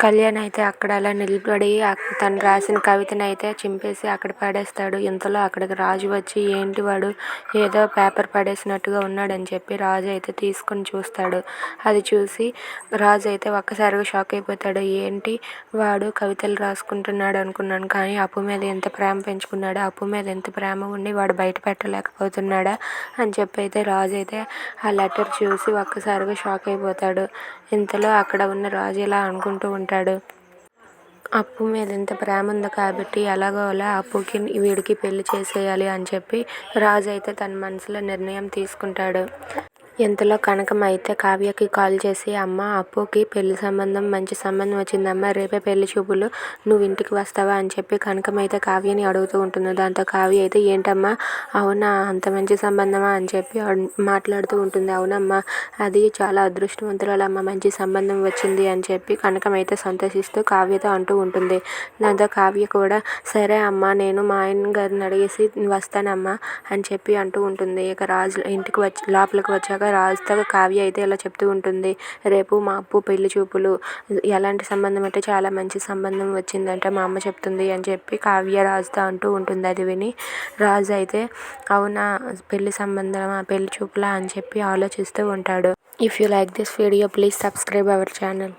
కళ్యాణ్ అయితే అక్కడ అలా నిలబడి తను రాసిన కవితనైతే చింపేసి అక్కడ పడేస్తాడు. ఇంతలో అక్కడికి రాజు వచ్చి ఏంటి వాడు ఏదో పేపర్ పడేసినట్టుగా ఉన్నాడని చెప్పి రాజు అయితే తీసుకుని చూస్తాడు. అది చూసి రాజు అయితే ఒక్కసారిగా షాక్ అయిపోతాడు. ఏంటి వాడు కవితలు రాసుకుంటున్నాడు అనుకున్నాను, కానీ అప్పు మీద ఎంత ప్రేమ పెంచుకున్నాడు, అప్పు మీద ఎంత ప్రేమ ఉండి వాడు బయట పెట్టలేకపోతున్నాడా అని చెప్పి అయితే రాజు అయితే ఆ లెటర్ చూసి ఒక్కసారిగా షాక్ అయిపోతాడు. ఇంతలో అక్కడ ఉన్న రాజు ఇలా అనుకుంటూ ఉంటాడు. అప్పు మీద ఎంత ప్రేమ ఉంది కాబట్టి ఎలాగో అలా అప్పుకి వీడికి పెళ్లి చేసేయాలి అని చెప్పి రాజు అయితే తన మనసులో నిర్ణయం తీసుకుంటాడు. ఇంతలో కనకం అయితే కావ్యకి కాల్ చేసి అమ్మ అప్పుకి పెళ్లి సంబంధం మంచి సంబంధం వచ్చిందమ్మా, రేపే పెళ్లి చూపులు, నువ్వు ఇంటికి వస్తావా అని చెప్పి కనకం అయితే కావ్యని అడుగుతూ ఉంటుంది. దాంతో కావ్య అయితే ఏంటమ్మా అవునా అంత మంచి సంబంధమా అని చెప్పి మాట్లాడుతూ ఉంటుంది. అవునమ్మా అది చాలా అదృష్టవంతురాలమ్మ, మంచి సంబంధం వచ్చింది అని చెప్పి కనకం అయితే సంతోషిస్తూ కావ్యతో అంటూ ఉంటుంది. దాంతో కావ్య కూడా సరే అమ్మా నేను మా ఆయన గారిని అడిగేసి వస్తానమ్మా అని చెప్పి అంటూ ఉంటుంది. ఇక రాజు ఇంటికి వచ్చి లోపలికి వచ్చాక రాజుతో కావ్య అయితే ఇలా చెప్తూ ఉంటుంది. రేపు మా అప్పు పెళ్లి చూపులు, ఎలాంటి సంబంధం అంటే చాలా మంచి సంబంధం వచ్చిందంటే మా అమ్మ చెప్తుంది అని చెప్పి కావ్య రాజుతో అంటూ ఉంటుంది. అది విని రాజు అయితే అవునా పెళ్లి సంబంధమా పెళ్లి చూపులా అని చెప్పి ఆలోచిస్తూ ఉంటాడు. If you like this video please subscribe our channel.